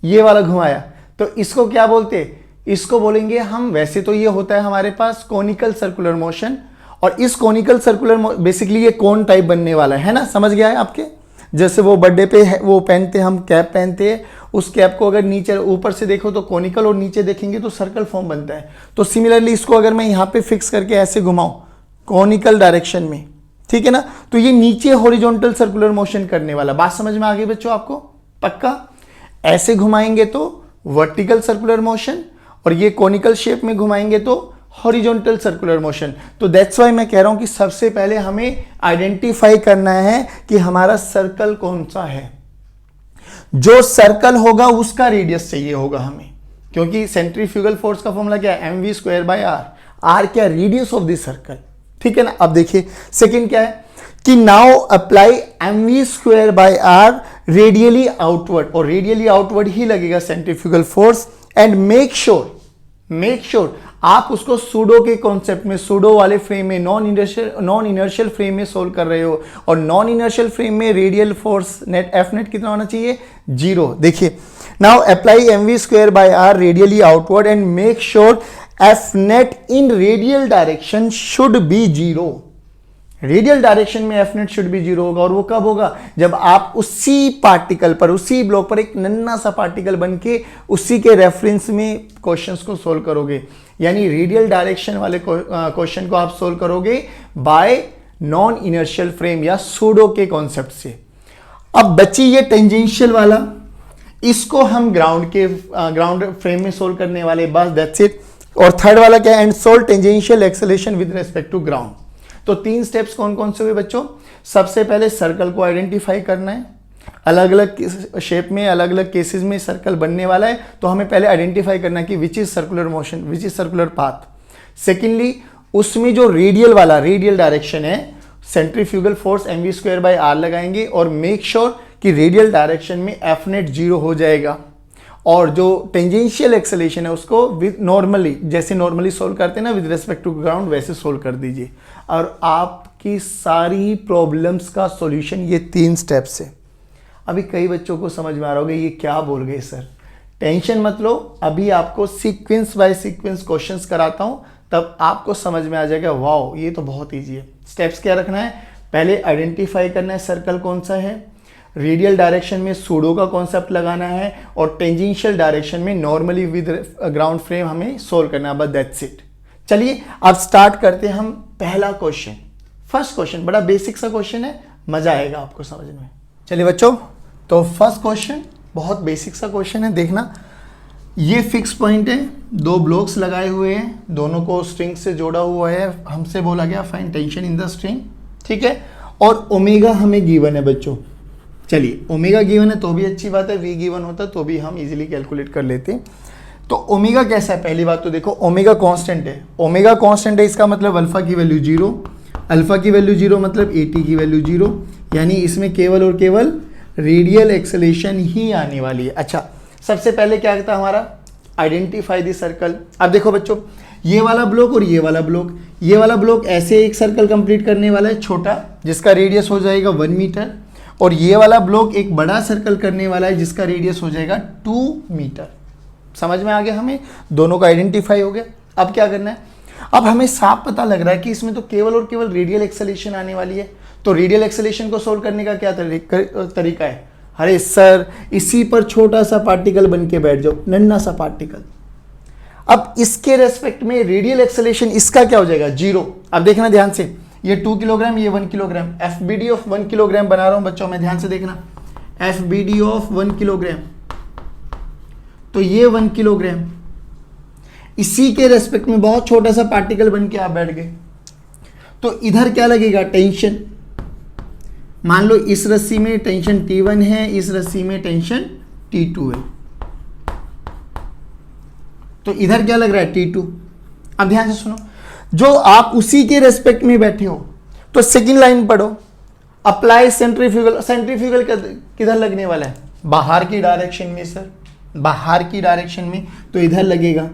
ये वाला घुमाया तो इसको क्या बोलते हैं? इसको बोलेंगे हम, वैसे तो ये होता है हमारे पास कोनिकल सर्कुलर मोशन, और इस कोनिकल सर्कुलर बेसिकली ये कोन टाइप बनने वाला है ना, समझ गया है आपके? जैसे वो बर्थडे पे वो पहनते हैं, हम कैप पहनते हैं, उस कैप को अगर नीचे ऊपर से देखो तो कोनिकल और नीचे देखेंगे तो सर्कल फॉर्म बनता है। तो सिमिलरली इसको अगर मैं यहाँ पे फिक्स करके ऐसे घुमाऊं कोनिकल डायरेक्शन में, ठीक है ना, तो ये नीचे हॉरिजॉन्टल सर्कुलर मोशन करने वाला। बात समझ में आ गई बच्चों आपको? पक्का? ऐसे घुमाएंगे तो वर्टिकल सर्कुलर मोशन, और ये कोनिकल शेप में घुमाएंगे तो हॉरिजॉन्टल सर्कुलर मोशन। तो दैट्स वाई मैं कह रहा हूं कि सबसे पहले हमें आइडेंटिफाई करना है कि हमारा सर्कल कौन सा है। जो सर्कल होगा उसका रेडियस चाहिए होगा हमें, क्योंकि सेंट्रीफ्यूगल फोर्स का फॉर्मूला क्या है, mv² बाय r। r क्या? Radius of the circle. ठीक है ना? अब देखिए सेकंड क्या है कि now apply mv² by r radially outward, और रेडियली आउटवर्ड ही लगेगा centrifugal force. And make sure आप उसको सूडो के कॉन्सेप्ट में, सूडो वाले फ्रेम में, नॉन इनर्शियल फ्रेम में सोल्व कर रहे हो, और नॉन इनर्शियल फ्रेम में radial force net F net कितना होना चाहिए, 0। देखिए now apply mv² by r radially outward and make sure F net in radial direction should be 0। Radial direction में एफ नेट शुड बी 0 होगा, और वो कब होगा? जब आप उसी पार्टिकल पर, उसी ब्लॉक पर एक नन्ना सा पार्टिकल बन के उसी के रेफरेंस में क्वेश्चंस को सोल्व करोगे। यानी रेडियल डायरेक्शन वाले क्वेश्चन को आप सोल्व करोगे बाय नॉन इनर्शियल फ्रेम या सूडो के कॉन्सेप्ट से। अब बची ये टेंजेंशियल वाला, इसको हम ग्राउंड फ्रेम में सोल्व करने वाले, बस दैट्स इट। और थर्ड वाला क्या है, and solve tangential acceleration with respect to ground. तो 3 स्टेप्स कौन कौन से हुए बच्चों? सबसे पहले सर्कल को आइडेंटिफाई करना है, अलग अलग शेप में अलग अलग केसेस में सर्कल बनने वाला है, तो हमें पहले आइडेंटिफाई करना कि which is circular motion, which is circular path. Secondly, उसमें जो रेडियल डायरेक्शन है, सेंट्रीफ्यूगल फोर्स mv²/r लगाएंगे और मेक श्योर कि रेडियल डायरेक्शन में एफ नेट 0 हो जाएगा। और जो टेंजेंशियल एक्सेलरेशन है उसको विद नॉर्मली, जैसे नॉर्मली सोल्व करते हैं ना विद रिस्पेक्ट टू ग्राउंड, वैसे सोल्व कर दीजिए। और आपकी सारी प्रॉब्लम्स का सॉल्यूशन ये 3 स्टेप्स है। अभी कई बच्चों को समझ में आ रहा होगा ये क्या बोल गए सर। टेंशन मत लो, अभी आपको सीक्वेंस बाय सीक्वेंस क्वेश्चंस कराता हूं, तब आपको समझ में आ जाएगा वाओ ये तो बहुत ईजी है। स्टेप्स क्या रखना है, पहले आइडेंटिफाई करना है सर्कल कौन सा है, रेडियल डायरेक्शन में सूडो का कॉन्सेप्ट लगाना है, और टेंजेंशियल डायरेक्शन में नॉर्मली विद ग्राउंड फ्रेम हमें सोल्व करना है, बस दैट्स इट। चलिए अब स्टार्ट करते हैं हम पहला क्वेश्चन। फर्स्ट क्वेश्चन बड़ा बेसिक सा क्वेश्चन है, मजा आएगा आपको समझ में। चलिए बच्चों, तो फर्स्ट क्वेश्चन बहुत बेसिक सा क्वेश्चन है, देखना। ये फिक्स पॉइंट है, 2 ब्लॉक्स लगाए हुए हैं, दोनों को स्ट्रिंग से जोड़ा हुआ है, हमसे बोला गया find tension in the string, ठीक है। और ओमेगा हमें गिवन है बच्चों। चलिए ओमेगा गिवन है तो भी अच्छी बात है, वी गिवन होता तो भी हम इजीली कैलकुलेट कर लेते। तो ओमेगा कैसा है, पहली बात तो देखो ओमेगा कांस्टेंट है। ओमेगा कांस्टेंट है इसका मतलब अल्फा की वैल्यू 0, अल्फा की वैल्यू 0 मतलब AT की वैल्यू 0, यानी इसमें केवल और केवल रेडियल एक्सेलरेशन ही आने वाली है। अच्छा, सबसे पहले क्या कहता है हमारा, आइडेंटिफाई द सर्कल। अब देखो बच्चों, ये वाला ब्लॉक और ये वाला ब्लॉक, ये वाला ब्लॉक ऐसे एक सर्कल कंप्लीट करने वाला है छोटा, जिसका रेडियस हो जाएगा 1 मीटर, और ये वाला ब्लॉक एक बड़ा सर्कल करने वाला है जिसका रेडियस हो जाएगा 2 मीटर। समझ में आ गया, हमें दोनों का आइडेंटिफाई हो गया। अब क्या करना है, अब हमें साफ पता लग रहा है कि इसमें तो केवल और केवल रेडियल एक्सेलरेशन आने वाली है। तो रेडियल एक्सेलरेशन को सोल्व करने का क्या तरीका है, अरे सर इसी पर छोटा सा पार्टिकल बन के बैठ जाओ, नन्हा सा पार्टिकल। अब इसके रेस्पेक्ट में रेडियल एक्सेलरेशन इसका क्या हो जाएगा, 0। अब देखना ध्यान से, ये 2 किलोग्राम, ये 1 किलोग्राम, FBD ऑफ 1 किलोग्राम बना रहा हूं बच्चों मैं, ध्यान से देखना, FBD ऑफ 1 किलोग्राम, तो ये 1 किलोग्राम, इसी के रेस्पेक्ट में बहुत छोटा सा पार्टिकल बन के आप बैठ गए। तो इधर क्या लगेगा, टेंशन। मान लो इस रस्सी में टेंशन T1 है, इस रस्सी में टेंशन T2 है, तो इधर क्या लग रहा है, T2। अब ध्यान से सुनो, जो आप उसी के रेस्पेक्ट में बैठे हो, तो सेकंड लाइन पढ़ो, अप्लाई सेंट्रीफ्यूगल। सेंट्रीफ्यूगल किधर लगने वाला है, बाहर की डायरेक्शन में सर, बाहर की डायरेक्शन में, तो इधर लगेगा।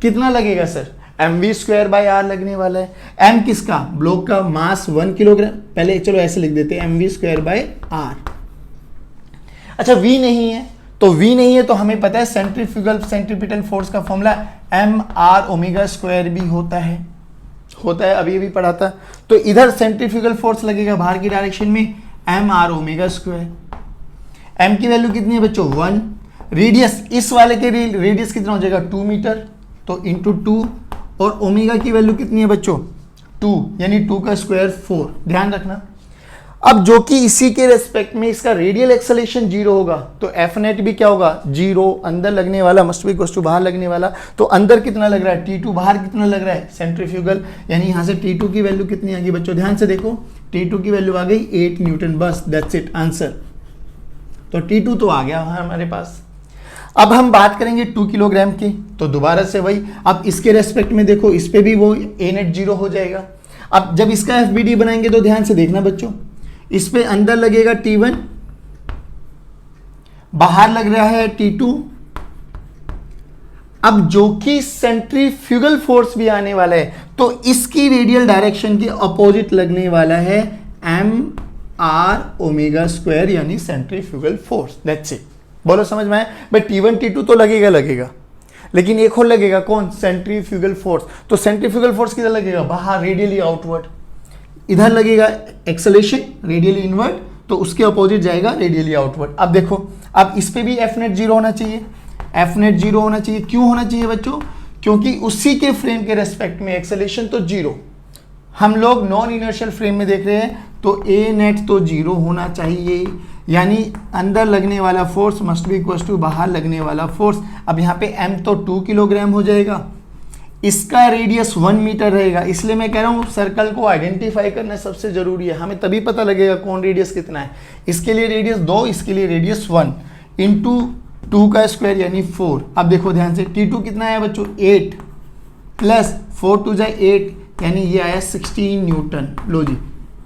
कितना लगेगा सर, mv²/r लगने वाला है। m किसका, ब्लॉक का मास 1 किलोग्राम, पहले चलो ऐसे लिख देते हैं mv²/r। अच्छा v नहीं है, तो v नहीं है तो हमें पता है सेंट्रीपिटल फोर्स का फॉर्मूला mr⍵² भी होता है अभी भी पढ़ा था। तो इधर सेंट्रीफ्यूगल फोर्स लगेगा बाहर की डायरेक्शन में mr⍵²। m की वैल्यू कितनी है बच्चों, 1। रेडियस, इस वाले के रेडियस कितना हो जाएगा, 2 मीटर, तो इंटू 2, और ओमेगा की वैल्यू कितनी है बच्चों, 2, यानी 2 का स्क्वायर 4। ध्यान रखना, अब जो कि इसी के रेस्पेक्ट में इसका रेडियल एक्सेलरेशन 0 होगा, तो एफ नेट भी क्या होगा, 0। अंदर लगने वाला मस्ट बी इक्वल्स टू बाहर लगने वाला, तो अंदर कितना लग रहा है, T2, बाहर कितना लग रहा है, सेंट्रीफ्यूगल, यानी यहाँ से T2 की वैल्यू कितनी आ गई बच्चों, ध्यान से देखो, T2 की वैल्यू आ गई 8 न्यूटन, बस दैट्स इट आंसर। तो T2 तो आ गया हमारे पास। अब हम बात करेंगे 2 किलोग्राम की, तो दोबारा से वही, अब इसके रेस्पेक्ट में देखो, इस पे भी वो A नेट 0 हो जाएगा। अब जब इसका FBD बनाएंगे तो ध्यान से देखना बच्चों, इस पे अंदर लगेगा T1, बाहर लग रहा है T2। अब जो कि सेंट्रीफ्यूगल फोर्स भी आने वाला है, तो इसकी रेडियल डायरेक्शन के अपोजिट लगने वाला है mr⍵², यानी सेंट्रीफ्यूगल फोर्स। दैट्स इट, बोलो समझ में आया भाई। T1 T2 तो लगेगा, लेकिन एक और लगेगा कौन, सेंट्रीफ्यूगल फोर्स। तो सेंट्रीफ्यूगल फोर्स किधर लगेगा, बाहर, रेडियली आउटवर्ड। इधर लगेगा एक्सेलरेशन रेडियली इनवर्ड, तो उसके अपोजिट जाएगा रेडियली आउटवर्ड। अब देखो, अब इस पे भी एफ नेट 0 होना चाहिए, एफ नेट 0 होना चाहिए। क्यों होना चाहिए बच्चों, क्योंकि उसी के फ्रेम के रेस्पेक्ट में एक्सेलरेशन तो 0, हम लोग नॉन इनर्शियल फ्रेम में देख रहे हैं, तो ए नेट तो 0 होना चाहिए, यानी अंदर लगने वाला force must be equal to बाहर लगने वाला फोर्स। अब यहाँ पे m तो 2 किलोग्राम हो जाएगा, इसका रेडियस 1 मीटर रहेगा, इसलिए मैं कह रहा हूँ सर्कल को आइडेंटिफाई करना सबसे जरूरी है, हमें तभी पता लगेगा कौन रेडियस कितना है। इसके लिए रेडियस 2, इसके लिए रेडियस 1 इंटू 2 का स्क्वायर यानी 4। अब देखो ध्यान से T2 कितना है बच्चों 8 प्लस 4 2 जाए 8 यानी ये आया 16 न्यूटन। लो जी,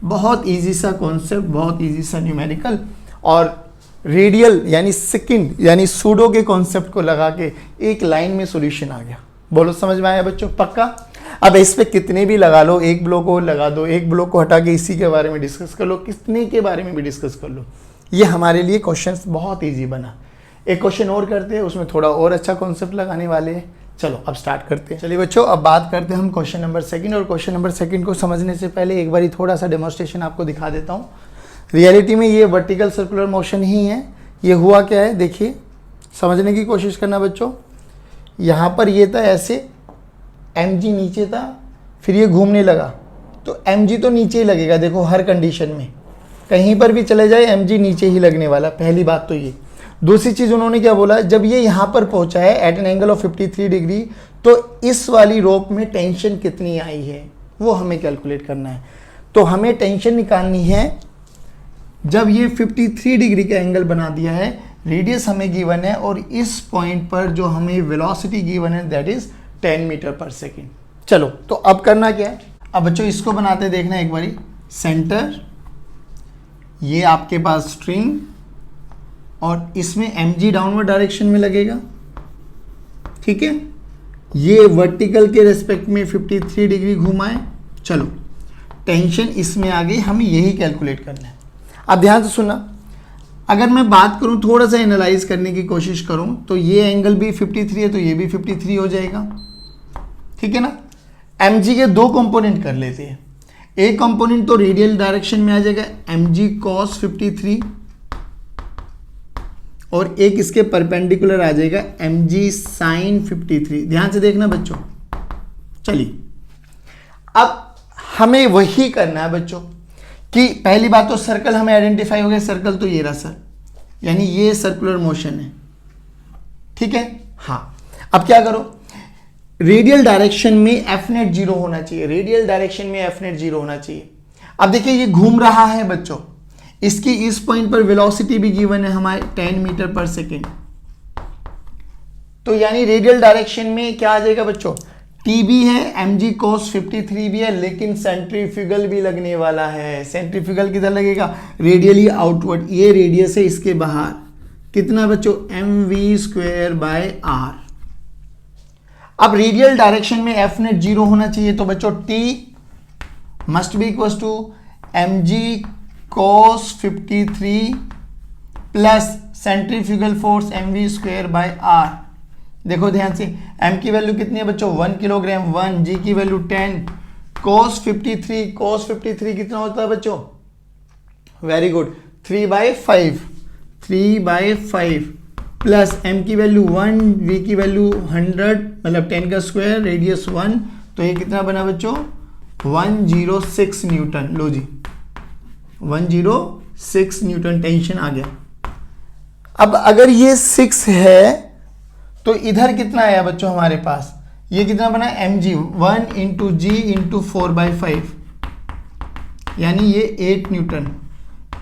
बहुत इजी सा कॉन्सेप्ट, बहुत इजी सा न्यूमेरिकल, और रेडियल यानी सेकंड यानी सूडो के कॉन्सेप्ट को लगा के एक लाइन में सॉल्यूशन आ गया। बोलो समझ में आया बच्चों, पक्का? अब इस पे कितने भी लगा लो, एक ब्लॉक और लगा दो, एक ब्लॉक को हटा के इसी के बारे में डिस्कस कर लो, कितने के बारे में भी डिस्कस कर लो, ये हमारे लिए क्वेश्चन बहुत ईजी बना। एक क्वेश्चन और करते हैं, उसमें थोड़ा और अच्छा कॉन्सेप्ट लगाने वाले हैं। चलो अब स्टार्ट करते हैं। चलिए बच्चों, अब बात करते हैं हम क्वेश्चन नंबर 2, और क्वेश्चन नंबर 2 को समझने से पहले एक बार थोड़ा सा डेमोन्स्ट्रेशन आपको दिखा देता हूँ। रियलिटी में ये वर्टिकल सर्कुलर मोशन ही है। ये हुआ क्या है देखिए, समझने की कोशिश करना बच्चों। यहाँ पर ये था ऐसे, mg नीचे था, फिर ये घूमने लगा, तो mg तो नीचे ही लगेगा। देखो हर कंडीशन में कहीं पर भी चले जाए mg नीचे ही लगने वाला, पहली बात तो ये। दूसरी चीज़ उन्होंने क्या बोला, जब ये यहाँ पर पहुँचा है at an angle of 53 degree, तो इस वाली रोप में टेंशन कितनी आई है वो हमें कैलकुलेट करना है। तो हमें टेंशन निकालनी है जब ये 53 डिग्री का एंगल बना दिया है, रेडियस हमें गिवन है, और इस पॉइंट पर जो हमें वेलोसिटी गिवन है दैट इज 10 मीटर पर सेकेंड। चलो तो अब करना क्या है, अब बच्चों इसको बनाते देखना एक बारी। सेंटर, ये आपके पास स्ट्रिंग, और इसमें mg डाउनवर्ड डायरेक्शन में लगेगा, ठीक है। ये वर्टिकल के रेस्पेक्ट में 53 डिग्री घुमाए। चलो टेंशन इसमें आ गई, हमें यही कैलकुलेट करना है। अब ध्यान से सुनना, अगर मैं बात करूं थोड़ा सा एनालाइज करने की कोशिश करूं, तो ये एंगल भी 53 है, तो ये भी 53 हो जाएगा, ठीक है ना। mg के दो कंपोनेंट कर लेते हैं। एक कंपोनेंट तो रेडियल डायरेक्शन में आ जाएगा mg cos 53, और एक इसके परपेंडिकुलर आ जाएगा mg sin 53। ध्यान से देखना बच्चों। चलिए अब हमें वही करना है बच्चों कि पहली बात तो सर्कल हमें आइडेंटिफाई हो गया। सर्कल तो ये रहा सर, यानी ये सर्कुलर मोशन है, ठीक है। हाँ, अब क्या करो, रेडियल डायरेक्शन में एफ नेट 0 होना चाहिए, रेडियल डायरेक्शन में एफ नेट 0 होना चाहिए। अब देखिए ये घूम रहा है बच्चों, इसकी इस पॉइंट पर वेलोसिटी भी गिवन है हमारे 10 मीटर पर सेकेंड, तो यानी रेडियल डायरेक्शन में क्या आ जाएगा बच्चों, टी भी है, mg cos 53 भी है, लेकिन सेंट्रीफ्यूगल भी लगने वाला है। सेंट्रीफ्यूगल किधर लगेगा, रेडियली आउटवर्ड, ये रेडियस है इसके बाहर, कितना बच्चों mv²/r। अब रेडियल डायरेक्शन में एफ नेट 0 होना चाहिए, तो बच्चों t must be equal to mg cos 53 plus centrifugal force mv²/r। देखो ध्यान से, m की वैल्यू कितनी है बच्चों 1 किलोग्राम, 1, g की वैल्यू 10, cos 53 कितना होता है बच्चों, वेरी गुड 3/5 प्लस m की वैल्यू 1, v की वैल्यू 100, मतलब 10 का स्क्वायर, रेडियस 1, तो ये कितना बना बच्चों 106 न्यूटन। लो जी 106 न्यूटन टेंशन आ गया। अब अगर ये 6 है तो इधर कितना आया बच्चों हमारे पास, ये कितना बना mg 1 इंटू जी इंटू 4/5, यानी ये 8 न्यूटन।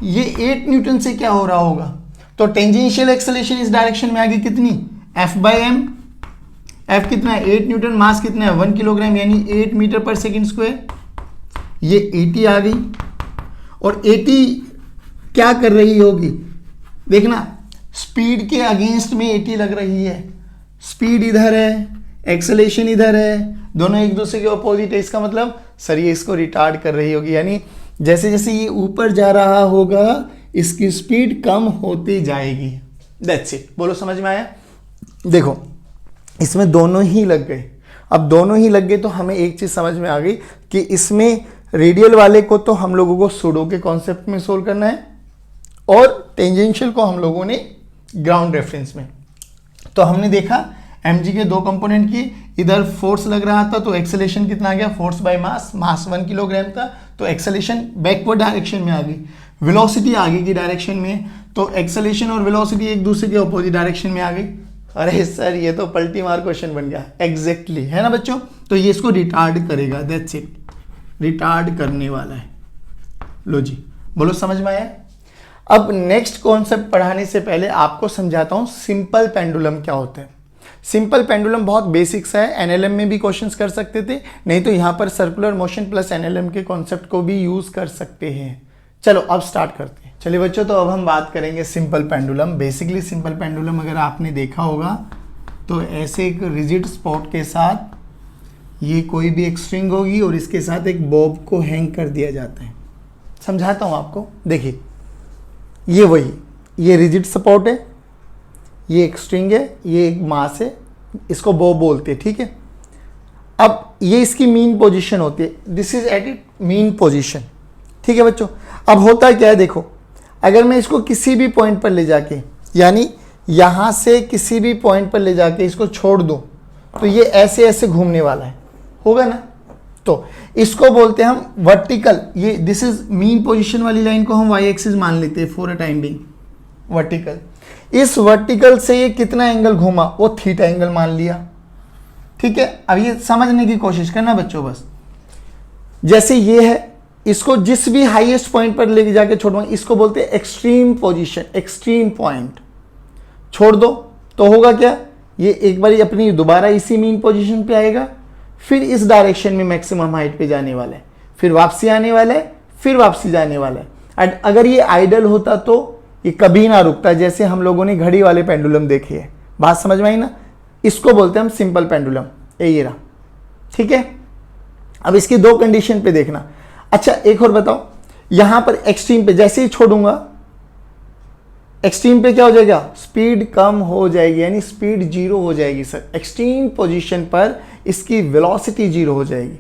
ये 8 न्यूटन से क्या हो रहा होगा, तो टेंजेंशियल एक्सेलरेशन इस डायरेक्शन में आ गई कितनी, f/m। f कितना है 8 न्यूटन, मास कितना है 1 किलोग्राम, यानी 8 मीटर पर सेकेंड स्क्वायर। ये 80 आ गई, और 80 क्या कर रही होगी, देखना स्पीड के अगेंस्ट में 80 लग रही है। स्पीड इधर है, एक्सेलरेशन इधर है, दोनों एक दूसरे के अपोजिट है। इसका मतलब सर ये इसको रिटार्ड कर रही होगी, यानी जैसे जैसे ये ऊपर जा रहा होगा इसकी स्पीड कम होती जाएगी। That's it. बोलो समझ में आया। देखो इसमें दोनों ही लग गए। अब दोनों ही लग गए तो हमें एक चीज समझ में आ गई कि इसमें रेडियल वाले को तो हम लोगों को सूडो के कॉन्सेप्ट में सोल्व करना है, और टेंजेंशियल को हम लोगों ने ग्राउंड रेफरेंस में। तो हमने देखा mg के दो कंपोनेंट की, इधर फोर्स लग रहा था तो एक्सेलरेशन कितना आ गया, force by mass, mass 1 kilogram था, तो एक्सेलरेशन बैकवर्ड डायरेक्शन में आ गई। वेलोसिटी आगे की डायरेक्शन में है, तो एक्सेलेरेशन और वेलोसिटी एक दूसरे के अपोजिट डायरेक्शन में आ गई। अरे सर ये तो पलटी मार क्वेश्चन बन गया। एग्जैक्टली है ना बच्चों, तो ये इसको रिटार्ड करेगा, दैट्स इट, रिटार्ड करने वाला है। लो जी बोलो समझ में आया। अब नेक्स्ट कॉन्सेप्ट पढ़ाने से पहले आपको समझाता हूं सिंपल पेंडुलम क्या होता है। सिंपल पेंडुलम बहुत बेसिक्स है, एनएलएम में भी क्वेश्चंस कर सकते थे, नहीं तो यहां पर सर्कुलर मोशन प्लस एनएलएम के कॉन्सेप्ट को भी यूज कर सकते हैं। चलो अब स्टार्ट करते हैं। चलिए बच्चों, तो अब हम बात करेंगे simple pendulum. Basically simple pendulum अगर आपने देखा होगा तो ऐसे एक रिजिड स्पॉट के साथ ये कोई भी एक स्ट्रिंग होगी और इसके साथ एक बॉब को हैंग कर दिया जाता है। समझाता हूं आपको, देखिए ये वही, ये रिजिड सपोर्ट है, ये एक स्ट्रिंग है, ये एक मास है, इसको बॉब बोलते हैं, ठीक है। अब ये इसकी मीन पोजीशन होती है, this is at it mean position, ठीक है बच्चों। अब होता क्या है, देखो अगर मैं इसको किसी भी पॉइंट पर ले जाके, यानी यहां से किसी भी पॉइंट पर ले जाके इसको छोड़ दूं तो ये ऐसे ऐसे घूमने वाला है, होगा ना। तो इसको बोलते हैं हम वर्टिकल, ये दिस इज मीन पोजीशन वाली लाइन को हम वाई एक्सिस मान लेते हैं for a time being, vertical. इस वर्टिकल से ये कितना एंगल घूमा, वो थीटा एंगल मान लिया, ठीक है। अब ये समझने की कोशिश करना बच्चों, बस जैसे ये है, इसको जिस भी हाईएस्ट पॉइंट पर लेके जाके छोड़ूंगा, इसको बोलते हैं एक्सट्रीम पोजीशन, एक्सट्रीम पॉइंट। छोड़ दो तो होगा क्या, ये एक बार अपनी दोबारा इसी मीन पोजीशन पे आएगा, फिर इस डायरेक्शन में मैक्सिमम हाइट पे जाने वाला है, फिर वापसी आने वाला है, फिर वापसी जाने वाला है। अगर ये आइडल होता तो ये कभी ना रुकता, जैसे हम लोगों ने घड़ी वाले पेंडुलम देखे है। बात समझ में आई ना, इसको बोलते हैं हम सिंपल पेंडुलम, ये रहा, ठीक है। अब इसकी दो कंडीशन पे देखना। अच्छा एक और बताओ, यहां पर एक्सट्रीम पे जैसे ही छोड़ूंगा, एक्सट्रीम पे क्या हो जाएगा, स्पीड कम हो जाएगी, यानी स्पीड जीरो हो जाएगी सर। एक्सट्रीम पोजीशन पर इसकी वेलोसिटी जीरो हो जाएगी,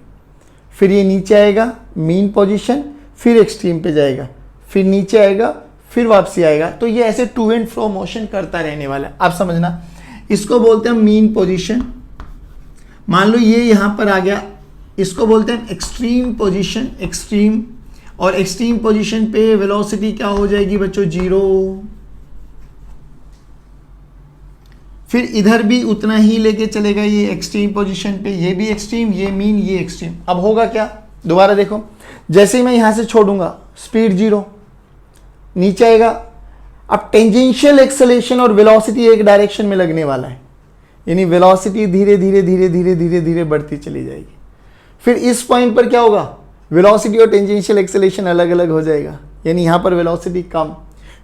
फिर ये नीचे आएगा मीन पोजीशन, फिर एक्सट्रीम पे जाएगा, फिर नीचे आएगा, फिर वापसी आएगा। तो ये ऐसे टू एंड फ्रो मोशन करता रहने वाला है। आप समझना, इसको बोलते हैं मीन पोजीशन। मान लो ये यहां पर आ गया, इसको बोलते हैं एक्सट्रीम पोजीशन, एक्सट्रीम। और एक्सट्रीम पोजीशन पे वेलोसिटी क्या हो जाएगी बच्चों, जीरो। फिर इधर भी उतना ही लेके चलेगा ये एक्सट्रीम पोजीशन पे, ये भी एक्सट्रीम, ये मीन, ये एक्सट्रीम। अब होगा क्या, दोबारा देखो, जैसे ही मैं यहां से छोड़ूंगा स्पीड जीरो, नीचे आएगा। अब टेंजेंशियल एक्सेलरेशन और वेलोसिटी एक डायरेक्शन में लगने वाला है, यानी वेलोसिटी धीरे धीरे धीरे धीरे धीरे धीरे बढ़ती चली जाएगी। फिर इस पॉइंट पर क्या होगा, वेलोसिटी और टेंजेंशियल एक्सेलरेशन अलग अलग हो जाएगा, यानी यहां पर वेलोसिटी कम,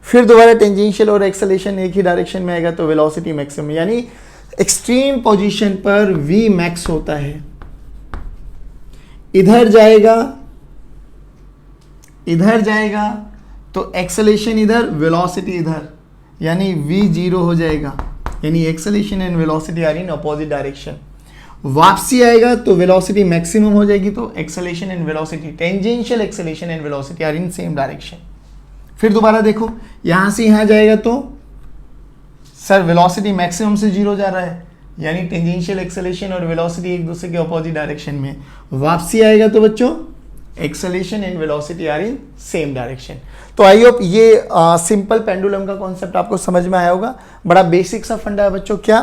फिर दोबारा टेंजेंशियल और एक्सेलरेशन एक ही डायरेक्शन में आएगा तो वेलोसिटी मैक्सिमम। यानी एक्सट्रीम पोजीशन पर वी मैक्स होता है, इधर जाएगा, इधर जाएगा तो एक्सेलरेशन इधर, वेलोसिटी इधर, यानी v जीरो हो जाएगा, यानी acceleration and velocity are in opposite direction. वापसी आएगा तो वेलोसिटी मैक्सिमम हो जाएगी, तो acceleration and velocity, tangential acceleration and velocity are in same direction. फिर दोबारा देखो, यहां से यहां जाएगा तो सर वेलोसिटी मैक्सिमम से जीरो जा रहा है, यानी टेंजेंशियल एक्सेलरेशन और वेलोसिटी एक दूसरे के अपोजिट डायरेक्शन में। वापसी आएगा तो बच्चों acceleration and velocity are in same direction. तो आई होप ये सिंपल पेंडुलम का कॉन्सेप्ट आपको समझ में आया होगा। बड़ा बेसिक सा फंडा है बच्चों, क्या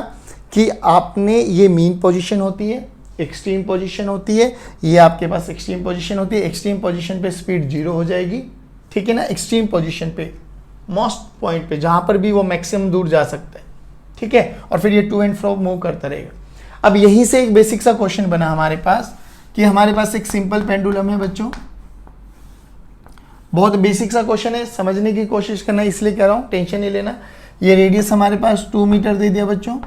कि आपने ये मीन पोजीशन होती है, एक्सट्रीम पोजीशन होती है, ये आपके पास एक्सट्रीम पोजीशन होती है। एक्सट्रीम पोजीशन पे स्पीड जीरो हो जाएगी, ठीक है ना, एक्सट्रीम पोजीशन पे, मोस्ट पॉइंट पे जहां पर भी वो मैक्सिमम दूर जा सकता है, ठीक है। और फिर ये टू एंड फ्रो मूव करता रहेगा। अब यहीं से एक बेसिक सा क्वेश्चन बना हमारे पास कि हमारे पास एक सिंपल पेंडुलम है बच्चों, बहुत बेसिक सा क्वेश्चन है, समझने की कोशिश करना, इसलिए कह रहा हूं, टेंशन नहीं लेना। ये रेडियस हमारे पास 2 मीटर दे दिया बच्चों,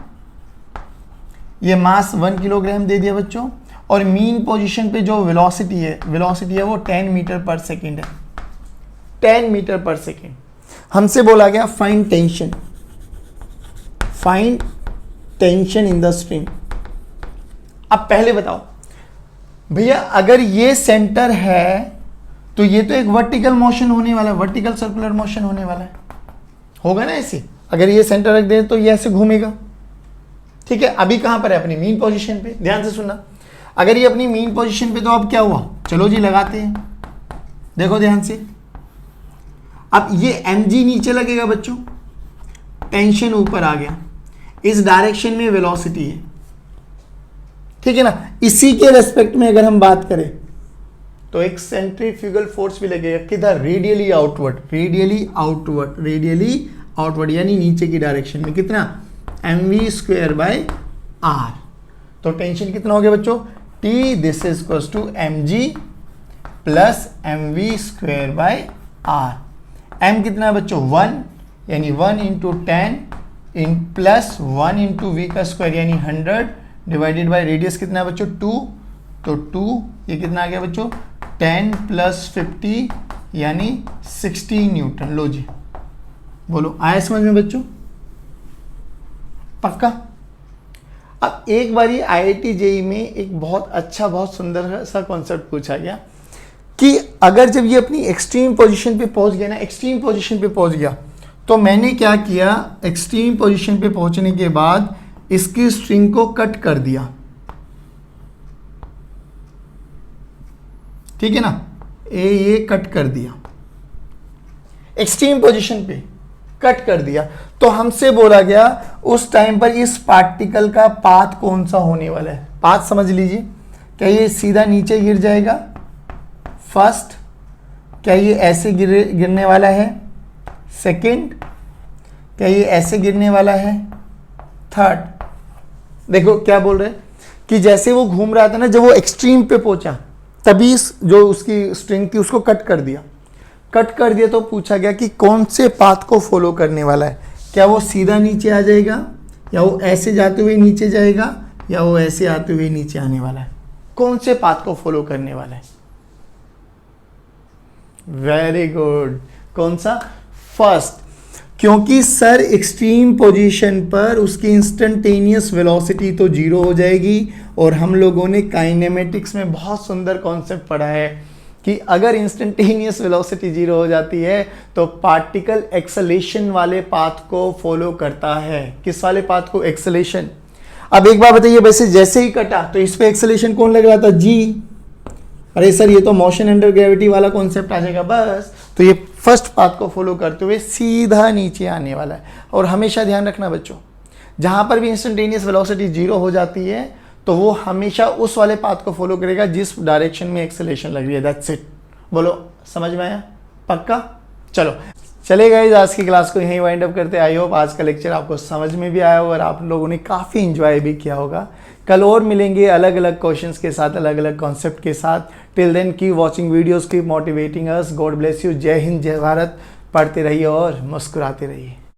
ये मास 1 किलोग्राम दे दिया बच्चों, और मीन पोजीशन पे जो वेलोसिटी है वो 10 मीटर पर सेकेंड है, 10 मीटर पर सेकेंड। हमसे बोला गया find tension, find tension in the string. अब पहले बताओ भैया, अगर ये सेंटर है तो ये तो एक वर्टिकल मोशन होने वाला है, वर्टिकल सर्कुलर मोशन होने वाला है, होगा ना ऐसे। अगर ये सेंटर रख दे तो ये ऐसे घूमेगा, ठीक है। अभी कहां पर है, अपनी मीन पोजीशन पे, ध्यान से सुनना। अगर ये अपनी मीन पोजीशन पे तो अब क्या हुआ, चलो जी लगाते हैं, देखो ध्यान से। अब ये mg नीचे लगेगा बच्चों, टेंशन ऊपर आ गया, इस डायरेक्शन में वेलोसिटी है, ठीक है ना। इसी के रेस्पेक्ट में अगर हम बात करें तो एक सेंट्रीफ्यूगल फोर्स भी लगेगा, किधर, radially outward, radially outward, radially outward यानी नीचे की डायरेक्शन में, कितना, mv²/r। तो टेंशन कितना हो गया बच्चों, T this is equals to mg plus mv²/r। m कितना है बच्चों, 1, यानी 1 इंटू 10 प्लस 1 इंटू वी का स्क्वायर यानी 100 डिवाइडेड बाय रेडियस कितना है बच्चों, 2, तो 2 ये कितना आ गया बच्चों, 10 प्लस 50 यानी 60 न्यूटन। लो जी, बोलो आया समझ में बच्चों, पक्का। अब एक बारी IIT JEE में एक बहुत अच्छा, बहुत सुंदर सा कॉन्सेप्ट पूछा गया कि अगर जब ये अपनी एक्सट्रीम पोजीशन पे पहुंच गया ना, एक्सट्रीम पोजीशन पे पहुंच गया, तो मैंने क्या किया, एक्सट्रीम पोजीशन पे पहुंचने के बाद इसकी स्ट्रिंग को कट कर दिया, ठीक है ना, ये कट कर दिया, एक्सट्रीम पोजीशन पे कट कर दिया। तो हमसे बोला गया उस टाइम पर इस पार्टिकल का पाथ कौन सा होने वाला है। पाथ समझ लीजिए, क्या ये सीधा नीचे गिर जाएगा, फर्स्ट, क्या ये ऐसे गिरने वाला है, सेकंड, क्या ये ऐसे गिरने वाला है, थर्ड। देखो क्या बोल रहे हैं कि जैसे वो घूम रहा था ना, जब वो एक्सट्रीम पे पहुंचा तभी जो उसकी स्ट्रिंग थी उसको कट कर दिया, तो पूछा गया कि कौन से पाथ को फॉलो करने वाला है, क्या वो सीधा नीचे आ जाएगा, या वो ऐसे जाते हुए नीचे जाएगा, या वो ऐसे आते हुए नीचे आने वाला है, कौन से पाथ को फॉलो करने वाला है। वेरी गुड, कौन सा, फर्स्ट, क्योंकि सर एक्सट्रीम पोजीशन पर उसकी इंस्टेंटेनियस वेलोसिटी तो जीरो हो जाएगी, और हम लोगों ने काइनेमेटिक्स में बहुत सुंदर कॉन्सेप्ट पढ़ा है कि अगर इंस्टेंटेनियस वेलोसिटी जीरो हो जाती है तो पार्टिकल एक्सेलेरेशन वाले पाथ को फॉलो करता है। किस वाले पाथ को, एक्सेलेरेशन। अब एक बार बताइए, वैसे जैसे ही कटा तो इस पे एक्सेलेरेशन कौन लग रहा था, जी। अरे सर ये तो मोशन अंडर ग्रेविटी वाला कॉन्सेप्ट आ जाएगा, बस। तो ये फर्स्ट पाथ को फॉलो करते हुए सीधा नीचे आने वाला है। और हमेशा ध्यान रखना बच्चों, जहां पर भी इंस्टेंटेनियस वेलोसिटी जीरो हो जाती है तो वो हमेशा उस वाले पाथ को फॉलो करेगा जिस डायरेक्शन में एक्सेलेरेशन लग रही है। That's it. बोलो समझ में आया, पक्का। चलो चले गए, आज की क्लास को यहीं वाइंड अप करते। आई होप आज का लेक्चर आपको समझ में भी आया होगा और आप लोगों ने काफ़ी इंजॉय भी किया होगा। कल और मिलेंगे अलग अलग क्वेश्चंस के साथ, अलग अलग कॉन्सेप्ट के साथ। Till then keep watching videos, keep motivating us. God bless you. जय हिंद, जय भारत। पढ़ते रहिए और मुस्कुराते रहिए।